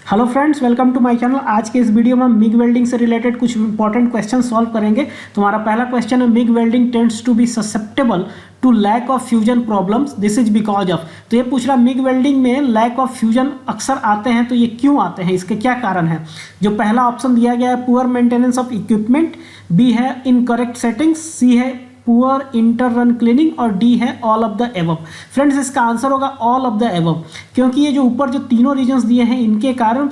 Hello friends, welcome to my channel. आज के इस वीडियो में मिग वेल्डिंग से रिलेटेड कुछ इंपॉर्टेंट क्वेश्चन सॉल्व करेंगे। तुम्हारा पहला क्वेश्चन है, MIG welding tends to be susceptible to lack of fusion problems, this is because of. तो ये पूछ रहा, मिग वेल्डिंग में लैक ऑफ फ्यूजन अक्सर आते हैं, तो ये क्यों आते हैं, इसके क्या कारण है। जो पहला ऑप्शन दिया गया है poor maintenance of equipment, B है इनकरेक्ट सेटिंग्स, सी है पुअर इंटर रन क्लीनिंग और डी है all of the above. Friends, इसका आंसर होगा ऑल ऑफ द एबव, क्योंकि ये जो ऊपर जो तीनों रीजन्स दिए हैं इनके कारण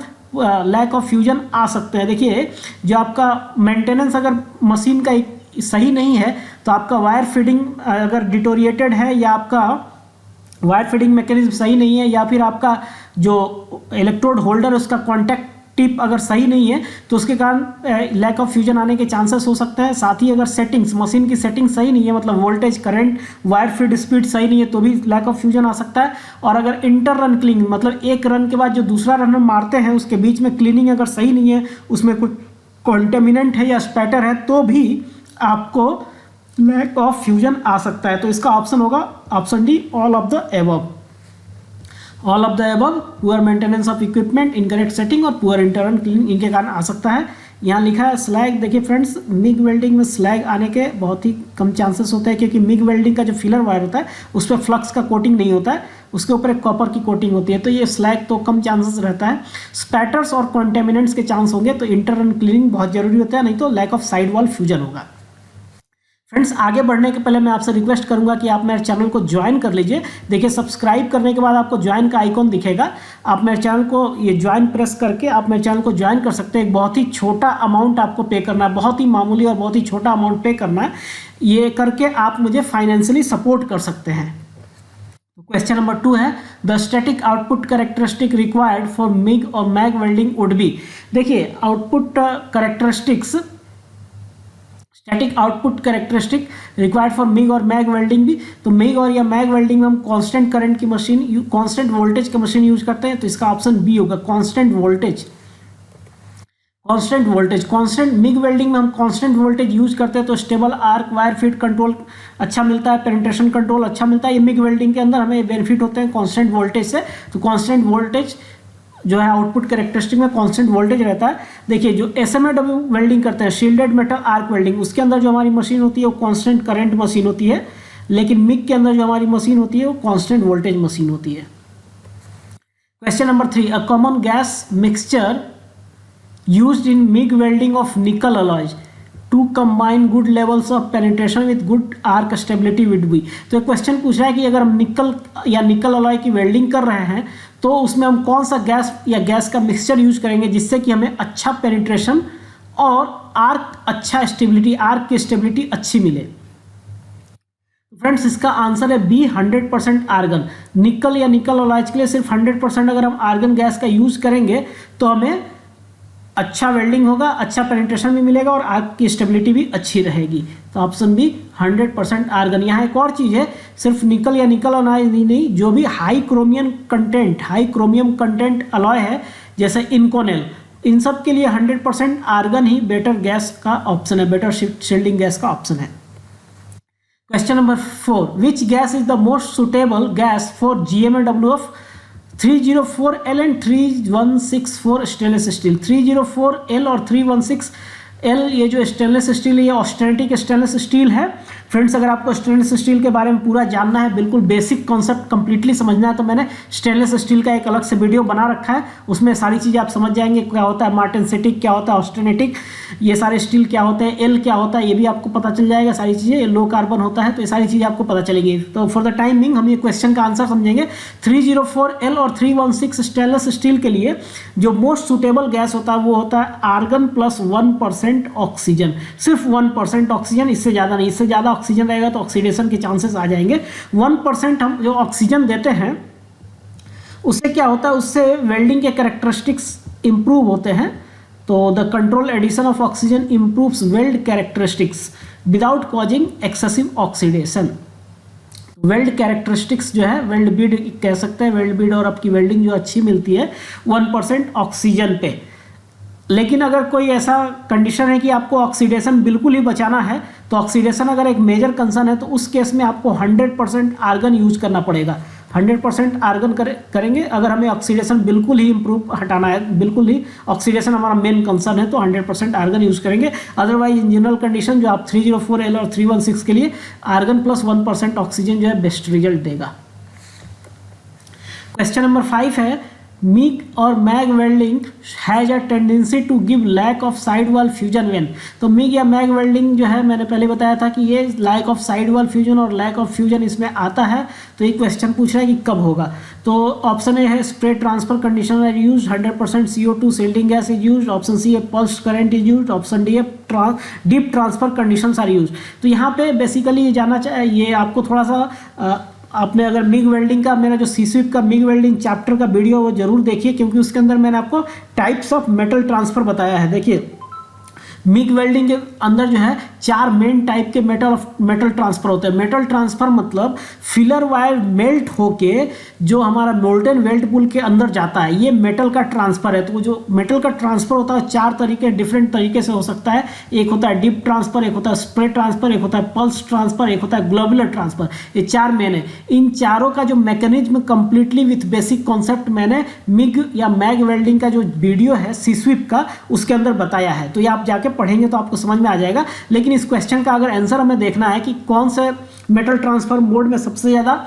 लैक ऑफ फ्यूजन आ सकते हैं। देखिए, जो आपका मेंटेनेंस अगर मशीन का सही नहीं है तो आपका वायर फीडिंग अगर डिटोरिएटेड है, या आपका वायर फीडिंग मैकेनिज्म सही नहीं है, या फिर आपका जो इलेक्ट्रोड होल्डर है उसका कॉन्टैक्ट टिप अगर सही नहीं है तो उसके कारण लैक ऑफ फ्यूजन आने के चांसेस हो सकते हैं। साथ ही अगर सेटिंग्स, मशीन की सेटिंग सही नहीं है, मतलब voltage, current, wire feed speed सही नहीं है, तो भी लैक ऑफ फ्यूजन आ सकता है। और अगर इंटर रन क्लीनिंग, मतलब एक रन के बाद जो दूसरा रन हम मारते हैं उसके बीच में क्लीनिंग अगर सही नहीं है, उसमें कोई कॉन्टेमिनेंट है या स्पैटर है, तो भी आपको लैक ऑफ फ्यूजन आ सकता है। तो इसका ऑप्शन होगा option D, all of the above. All of the above, poor maintenance of equipment, incorrect setting और पुअर इंटरन क्लीनिंग, इनके कारण आ सकता है। यहाँ लिखा है स्लैग। देखिए फ्रेंड्स, मिग वेल्डिंग में स्लैग आने के बहुत ही कम चांसेस होते हैं, क्योंकि मिग वेल्डिंग का जो फिलर वायर होता है उस पर फ्लक्स का कोटिंग नहीं होता है, उसके ऊपर एक कॉपर की कोटिंग होती है, तो ये स्लैग तो कम चांसेस रहता है। स्पैटर्स और कॉन्टेमिनेंट्स के चांस होंगे, तो इंटरन क्लीनिंग बहुत जरूरी होता है, नहीं तो lack of side wall fusion होगा। फ्रेंड्स, आगे बढ़ने के पहले मैं आपसे रिक्वेस्ट करूंगा कि आप मेरे चैनल को ज्वाइन कर लीजिए। देखिए, सब्सक्राइब करने के बाद आपको ज्वाइन का आइकॉन दिखेगा, आप मेरे चैनल को ये ज्वाइन प्रेस करके आप मेरे चैनल को ज्वाइन कर सकते हैं। एक बहुत ही छोटा अमाउंट आपको पे करना है, बहुत ही मामूली और बहुत ही छोटा अमाउंट पे करना है। ये करके आप मुझे फाइनेंशियली सपोर्ट कर सकते हैं। क्वेश्चन नंबर 2 है, the static output characteristic required for MiG और मैग वेल्डिंग वुड बी। देखिए, output characteristics, static output characteristic required for MiG और मैग वेल्डिंग भी, तो मिग और या मैग वेल्डिंग में हम कांस्टेंट करंट की मशीन, कांस्टेंट वोल्टेज की मशीन यूज करते हैं, तो इसका ऑप्शन बी होगा, constant voltage. Constant voltage, constant MiG welding में हम कांस्टेंट वोल्टेज यूज करते हैं, तो stable arc, wire feed control अच्छा मिलता है, पेनिट्रेशन कंट्रोल अच्छा मिलता है। ये मिग वेल्डिंग के अंदर हमें बेनिफिट होते हैं कांस्टेंट वोल्टेज से। तो कांस्टेंट वोल्टेज जो है आउटपुट कैरेक्टरिस्टिक में कांस्टेंट वोल्टेज रहता है। देखिए, जो एसएमएडब्ल्यू वेल्डिंग करते हैं, शील्डेड मेटल आर्क वेल्डिंग, उसके अंदर जो हमारी मशीन होती है वो कांस्टेंट करंट मशीन होती है, लेकिन मिग के अंदर जो हमारी मशीन होती है वो कांस्टेंट वोल्टेज मशीन होती है। Question number 3, a common gas mixture used in MIG welding of nickel alloys to combine good levels of penetration with good arc stability with B. तो क्वेश्चन पूछ रहा है कि अगर हम निकल या निकल अलॉय की वेल्डिंग कर रहे हैं तो उसमें हम कौन सा गैस या गैस का मिक्सचर यूज करेंगे जिससे कि हमें अच्छा पेनिट्रेशन और आर्क अच्छा स्टेबिलिटी, आर्क की स्टेबिलिटी अच्छी मिले। फ्रेंड्स, इसका आंसर है बी, 100% आर्गन। निकल या निकल अलॉयज के लिए सिर्फ 100% अगर हम आर्गन गैस का यूज करेंगे तो हमें अच्छा वेल्डिंग होगा, अच्छा पेनिट्रेशन भी मिलेगा और आर्क की स्टेबिलिटी भी अच्छी रहेगी। तो ऑप्शन बी, 100% आर्गन। यहाँ एक और चीज़ है, सिर्फ निकल या निकल अलॉय नहीं, जो भी हाई क्रोमियम कंटेंट अलॉय है, जैसे इनकोनेल, इन सब के लिए 100% आर्गन ही बेटर गैस का ऑप्शन है, बेटर शील्डिंग गैस का ऑप्शन है। Question number 4, which gas is the most suitable gas for GMAW of 304L and 3164 stainless steel. 304L और 316L ये जो स्टेनलेस स्टील है, ये ऑस्टेनिटिक स्टेनलेस स्टील है। फ्रेंड्स, अगर आपको स्टेनलेस स्टील के बारे में पूरा जानना है, बिल्कुल बेसिक कॉन्सेप्ट कंप्लीटली समझना है, तो मैंने स्टेनलेस स्टील का एक अलग से वीडियो बना रखा है, उसमें सारी चीज़ें आप समझ जाएंगे। क्या होता है मार्टेंसिटिक, क्या होता है ऑस्टेनिटिक, ये सारे स्टील क्या होते हैं, एल क्या होता है, ये भी आपको पता चल जाएगा। सारी चीज़ें, लो कार्बन होता है, तो ये सारी चीज़ें आपको पता चलेगी। तो फॉर द टाइम बिंग हम ये क्वेश्चन का आंसर समझेंगे। 304L और 316 स्टेनलेस स्टील के लिए जो मोस्ट सुटेबल गैस होता है वो होता है आर्गन प्लस 1% ऑक्सीजन, सिर्फ 1% ऑक्सीजन, इससे ज़्यादा नहीं। इससे ज़्यादा ऑक्सीजन रहेगा तो ऑक्सीडेशन के चांसेस आ जाएंगे। 1% हम जो ऑक्सीजन देते हैं उससे क्या होता है, उससे वेल्डिंग के कैरेक्टरिस्टिक्स इंप्रूव होते हैं। तो the control addition of oxygen improves weld characteristics without causing excessive oxidation. Weld characteristics जो है, वेल्ड बीड कह सकते हैं, वेल्ड बीड और आपकी वेल्डिंग जो अच्छी मिलती है 1% ऑक्सीजन पे। लेकिन अगर कोई ऐसा कंडीशन है कि आपको ऑक्सीडेशन बिल्कुल ही बचाना है, तो ऑक्सीडेशन अगर एक मेजर कंसर्न है तो उस केस में आपको 100% आर्गन यूज करना पड़ेगा। 100% आर्गन करेंगे। अगर हमें ऑक्सीडेशन बिल्कुल ही इम्प्रूव हटाना है, बिल्कुल ही ऑक्सीडेशन हमारा मेन कंसर्न है, तो 100% आर्गन यूज़ करेंगे। अदरवाइज इन जनरल कंडीशन जो आप 304L और 316 के लिए आर्गन प्लस 1% ऑक्सीजन जो है बेस्ट रिजल्ट देगा। क्वेश्चन नंबर 5 है MIG और MAG welding has a tendency to give lack of side wall fusion when. तो MIG या MAG वेल्डिंग जो है मैंने पहले बताया था कि ये lack of side wall fusion और लैक ऑफ फ्यूजन इसमें आता है। तो ये क्वेश्चन पूछ रहा है कि कब होगा। तो ऑप्शन ए है spray transfer condition are use, 100% CO2 shielding gas is use, option C है pulse current is use, option D है deep transfer conditions are use. तो यहाँ पे बेसिकली ये जानना चाहिए, ये आपको थोड़ा सा आपने अगर MIG वेल्डिंग का मेरा जो CSWIP का MIG वेल्डिंग चैप्टर का वीडियो वो जरूर देखिए, क्योंकि उसके अंदर मैंने आपको टाइप्स ऑफ मेटल ट्रांसफर बताया है। देखिए MIG वेल्डिंग के अंदर जो है 4 मेन टाइप के मेटल ट्रांसफर होते हैं। मेटल ट्रांसफर मतलब फिलर वायर मेल्ट होके जो हमारा मोल्टन वेल्ट पूल के अंदर जाता है, ये मेटल का ट्रांसफर है। तो जो मेटल का ट्रांसफर होता है 4 तरीके डिफरेंट तरीके से हो सकता है। एक होता है डीप ट्रांसफर, एक होता है स्प्रे ट्रांसफर, एक होता है पल्स ट्रांसफर, एक होता है ग्लोबुलर ट्रांसफर। ये 4 मेन है। इन चारों का जो mechanism completely with basic concept मैंने MIG या MAG वेल्डिंग का जो वीडियो है CSWIP का उसके अंदर बताया है। तो ये आप जाके पढ़ेंगे तो आपको समझ में आ जाएगा। लेकिन इस क्वेश्चन का अगर आंसर हमें देखना है कि कौन से मेटल ट्रांसफर मोड में सबसे ज्यादा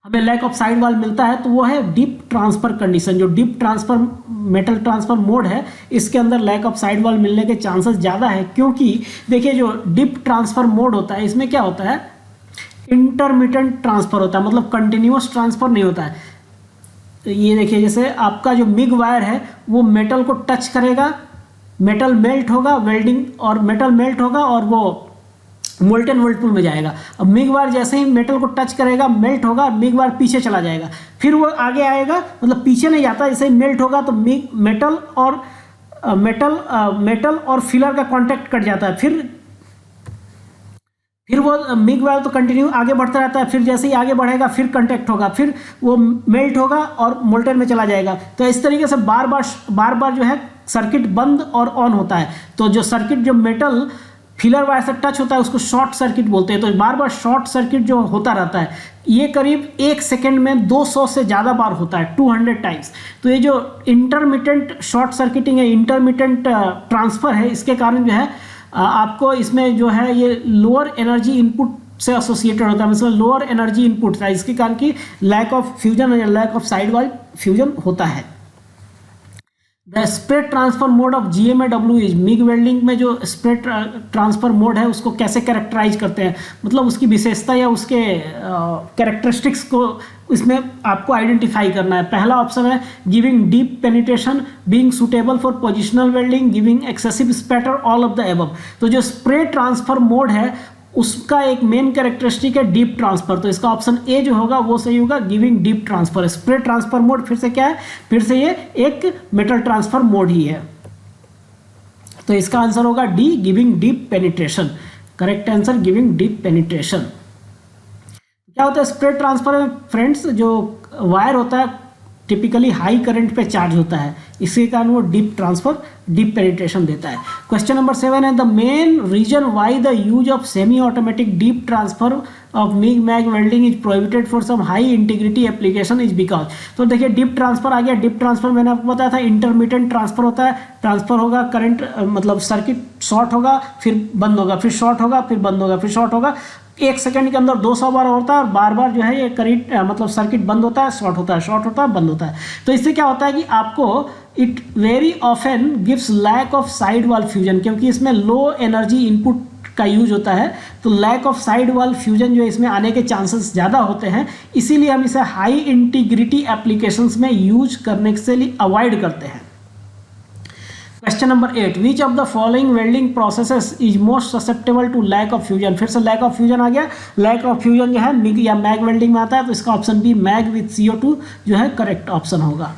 हमें लैक ऑफ साइड वॉल मिलता है, तो वो है डीप ट्रांसफर कंडीशन। जो deep transfer metal transfer mode है इसके अंदर लैक ऑफ साइड वॉल मिलने के चांसेस ज़्यादा है, क्योंकि देखिए जो डीप ट्रांसफर मोड होता है इसमें क्या होता है, इंटरमिटेंट ट्रांसफर होता है, मतलब कंटिन्यूअस ट्रांसफर नहीं होता है। तो ये देखिए जैसे आपका जो MIG वायर है वो मेटल को टच करेगा, मेटल मेल्ट होगा, वेल्डिंग और मेटल मेल्ट होगा और वो मोल्टन वर्लपूल में जाएगा। अब MIG वायर जैसे ही मेटल को टच करेगा मेल्ट होगा, MIG वायर पीछे चला जाएगा, फिर वो आगे आएगा, मतलब पीछे नहीं जाता, जैसे ही मेल्ट होगा तो मेटल और फिलर का कांटेक्ट कट जाता है, फिर वो MIG वायर तो कंटिन्यू आगे बढ़ता रहता है, फिर जैसे ही आगे बढ़ेगा फिर कांटेक्ट होगा, फिर वो मेल्ट होगा और मोल्टन में चला जाएगा। तो इस तरीके से बार बार जो है सर्किट बंद और ऑन होता है। तो जो सर्किट जो मेटल फिलर वायर से टच होता है उसको शॉर्ट सर्किट बोलते हैं। तो बार बार शॉर्ट सर्किट जो होता रहता है, ये करीब 1 सेकेंड में 200 से ज़्यादा बार होता है, 200 टाइम्स। तो ये जो इंटरमिटेंट शॉर्ट सर्किटिंग है, इंटरमिटेंट ट्रांसफर है, इसके कारण जो है आपको इसमें जो है ये लोअर एनर्जी इनपुट से एसोसिएटेड होता है, मतलब लोअर एनर्जी इनपुट था, इसके कारण की लैक ऑफ फ्यूजन या lack of side wall fusion होता है। The spray transfer mode of GMAW is, MIG welding में जो स्प्रे ट्रांसफर मोड है उसको कैसे कैरेक्टराइज करते हैं, मतलब उसकी विशेषता या उसके कैरेक्टरिस्टिक्स को इसमें आपको आइडेंटिफाई करना है। पहला ऑप्शन है giving deep penetration, being suitable for positional welding, giving excessive spatter, all of the above. तो जो स्प्रे ट्रांसफर मोड है उसका एक मेन कैरेक्टरिस्टिक है डीप ट्रांसफर। तो इसका ऑप्शन ए जो होगा वो सही होगा, giving deep transfer. Spray transfer mode फिर से क्या है, फिर से ये एक मेटल ट्रांसफर मोड ही है। तो इसका आंसर होगा D, giving deep penetration. Correct answer giving deep penetration. क्या होता है स्प्रे ट्रांसफर में फ्रेंड्स, जो वायर होता है टिपिकली हाई करंट पे चार्ज होता है, इसके कारण वो डीप ट्रांसफर, डीप पेनिट्रेशन देता है। क्वेश्चन नंबर 7 है the main reason why the use of semi automatic dip transfer of MIG MAG welding is prohibited for some high integrity application is because. तो देखिए डीप ट्रांसफर आ गया। Deep transfer मैंने आपको बताया था इंटरमिटेंट ट्रांसफर होता है, ट्रांसफर होगा करंट, मतलब सर्किट शॉर्ट होगा फिर बंद होगा, फिर शॉर्ट होगा फिर बंद होगा, फिर शॉर्ट होगा, 1 सेकंड के अंदर 200 बार होता है और बार बार जो है ये करंट मतलब सर्किट बंद होता है, शॉर्ट होता है, शॉर्ट होता है, बंद होता है। तो इससे क्या होता है कि आपको it very often gives lack of side wall fusion, क्योंकि इसमें लो एनर्जी इनपुट का यूज होता है, तो lack of side wall fusion जो इसमें आने के चांसेस ज़्यादा होते हैं, इसीलिए हम इसे हाई इंटीग्रिटी एप्लीकेशंस में यूज करने से लिए अवॉइड करते हैं। Question number 8, which of the following welding processes is most susceptible to lack of fusion. फिर से लैक ऑफ फ्यूजन आ गया। लैक ऑफ फ्यूजन जो है MIG या MAG वेल्डिंग में आता है, तो इसका option B MAG with CO2 जो है करेक्ट ऑप्शन होगा।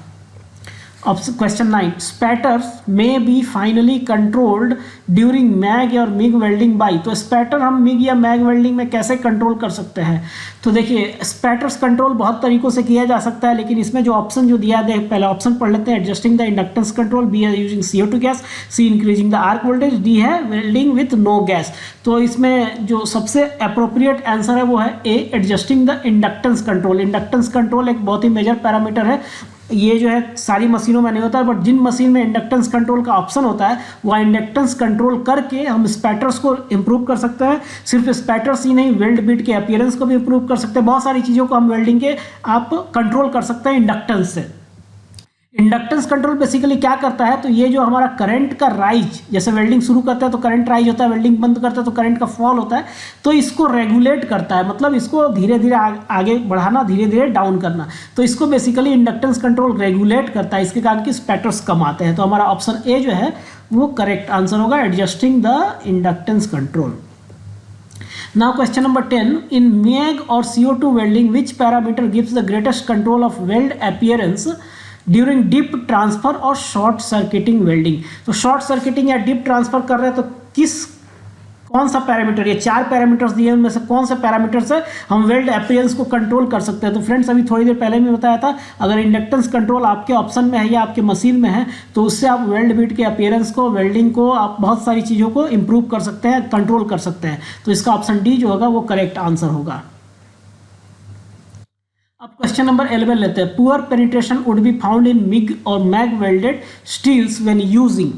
Question 9, spatters may be finely controlled during MAG और मिग वेल्डिंग बाई। तो स्पैटर हम मिग या मैग वेल्डिंग में कैसे कंट्रोल कर सकते हैं? तो देखिए स्पैटर्स कंट्रोल बहुत तरीकों से किया जा सकता है, लेकिन इसमें जो ऑप्शन जो दिया है, पहला ऑप्शन पढ़ लेते हैं, adjusting the inductance control, B है using CO2 gas, C increasing the arc voltage, D है वेल्डिंग विथ नो गैस। तो इसमें जो सबसे अप्रोप्रिएट आंसर है वो है A, adjusting the inductance control. Inductance control एक बहुत ही मेजर पैरामीटर है, ये जो है सारी मशीनों में नहीं होता है, बट जिन मशीन में इंडक्टेंस कंट्रोल का ऑप्शन होता है वह इंडक्टेंस कंट्रोल करके हम स्पैटर्स को इंप्रूव कर सकते हैं। सिर्फ स्पैटर्स ही नहीं, वेल्ड बिट के अपीयरेंस को भी इंप्रूव कर सकते हैं। बहुत सारी चीज़ों को हम वेल्डिंग के आप कंट्रोल कर सकते हैं इंडक्टेंस से। इंडक्टेंस कंट्रोल बेसिकली क्या करता है, तो ये जो हमारा करंट का राइज, जैसे वेल्डिंग शुरू करता है तो करंट राइज होता है, वेल्डिंग बंद करता है तो करंट का फॉल होता है, तो इसको रेगुलेट करता है, मतलब इसको धीरे धीरे आगे बढ़ाना, धीरे धीरे डाउन करना। तो इसको बेसिकली इंडक्टेंस कंट्रोल रेगुलेट करता है, इसके कारण कि स्पैटर्स कम आते हैं। तो हमारा ऑप्शन ए जो है वो करेक्ट आंसर होगा, adjusting the inductance control. Now question number 10, in MEG or CO2 welding, which parameter gives the greatest control of weld appearance during dip transfer और शॉर्ट सर्किटिंग वेल्डिंग? तो short circuiting या dip transfer कर रहे हैं तो कौन सा parameter, ये 4 पैरामीटर्स दिए उनमें से कौन सा पैरामीटर से हम वेल्ड अपीयरेंस को कंट्रोल कर सकते हैं? तो फ्रेंड्स अभी थोड़ी देर पहले मैं बताया था, अगर इंडक्टेंस कंट्रोल आपके ऑप्शन में है या आपके मशीन में है तो उससे आप वेल्ड बिट के अपीयरेंस को, वेल्डिंग को, आप बहुत सारी चीज़ों को इंप्रूव कर सकते हैं, कंट्रोल कर सकते हैं। तो इसका ऑप्शन डी जो होगा वो करेक्ट आंसर होगा। अब क्वेश्चन नंबर 11 लेते हैं, poor penetration would be found in MIG और MAG welded steels when using.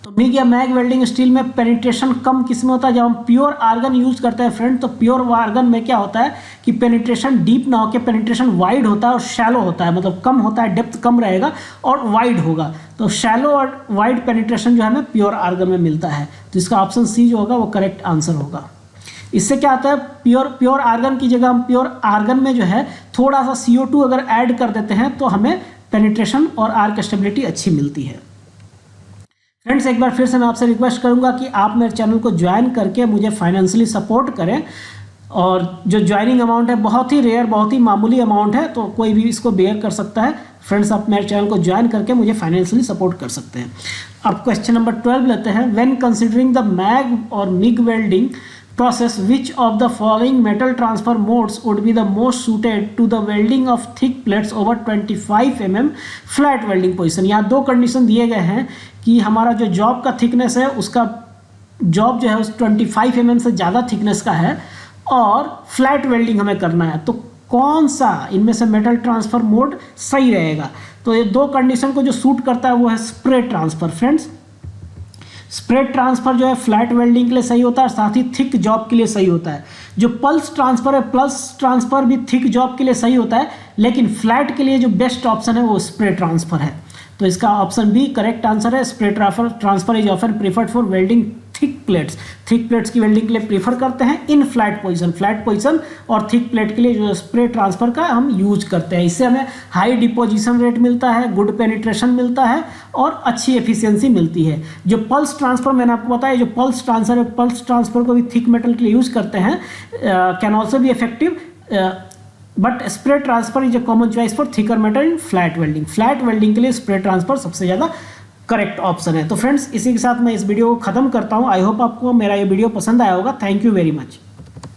तो मिग या मैग वेल्डिंग स्टील में पेनिट्रेशन कम किस में होता है? जब हम प्योर आर्गन यूज करते हैं फ्रेंड, तो प्योर आर्गन में क्या होता है कि पेनिट्रेशन डीप ना होकर पेनिट्रेशन वाइड होता है और शैलो होता है, मतलब कम होता है, डेप्थ कम रहेगा और वाइड होगा। तो शैलो और वाइड पेनिट्रेशन जो है हमें प्योर आर्गन में मिलता है। तो इसका ऑप्शन सी जो होगा वो करेक्ट आंसर होगा। इससे क्या होता है, प्योर आर्गन की जगह हम प्योर आर्गन में जो है थोड़ा सा CO2 अगर ऐड कर देते हैं तो हमें पेनिट्रेशन और आर्क स्टेबिलिटी अच्छी मिलती है। फ्रेंड्स एक बार फिर से मैं आपसे रिक्वेस्ट करूंगा कि आप मेरे चैनल को ज्वाइन करके मुझे फाइनेंशियली सपोर्ट करें, और जो ज्वाइनिंग अमाउंट है बहुत ही रेयर, बहुत ही मामूली अमाउंट है, तो कोई भी इसको बेयर कर सकता है। फ्रेंड्स आप मेरे चैनल को ज्वाइन करके मुझे फाइनेंशियली सपोर्ट कर सकते हैं। अब क्वेश्चन नंबर 12 लेते हैं, व्हेन कंसिडरिंग द मैग और MIG welding process, which of the following metal transfer modes would be the most suited to the welding of thick plates over 25 mm flat welding position? यहाँ दो condition दिए गए हैं कि हमारा जो job का थिकनेस है उसका जॉब जो है उस 25 mm से ज़्यादा थिकनेस का है और फ्लैट वेल्डिंग हमें करना है, तो कौन सा इनमें से मेटल ट्रांसफर मोड सही रहेगा? तो ये दो कंडीशन को जो सूट करता है वो है spray transfer. Friends spread transfer जो है फ्लैट वेल्डिंग के लिए सही होता है और साथ ही थिक जॉब के लिए सही होता है। जो पल्स ट्रांसफर है, पल्स ट्रांसफर भी थिक जॉब के लिए सही होता है, लेकिन फ्लैट के लिए जो बेस्ट ऑप्शन है वो स्प्रे ट्रांसफर है। तो इसका ऑप्शन बी करेक्ट आंसर है। Spray transfer is often preferred for welding thick plates. Thick plates की वेल्डिंग के लिए प्रीफर करते हैं इन फ्लैट पोजीशन और थिक प्लेट के लिए जो स्प्रे ट्रांसफर का हम यूज करते हैं। इससे हमें हाई डिपोजिशन रेट मिलता है, गुड पेनिट्रेशन मिलता है और अच्छी एफिशिएंसी मिलती है। जो पल्स ट्रांसफर मैंने आपको बताया, जो पल्स ट्रांसफर को भी थिक मेटल के लिए यूज करते हैं, can also be effective, but spray transfer is a common choice for thicker metal in flat welding. Flat welding के लिए स्प्रे ट्रांसफर सबसे ज़्यादा करेक्ट ऑप्शन है। तो फ्रेंड्स इसी के साथ मैं इस वीडियो को ख़त्म करता हूँ। आई होप आपको मेरा ये वीडियो पसंद आया होगा। Thank you very much.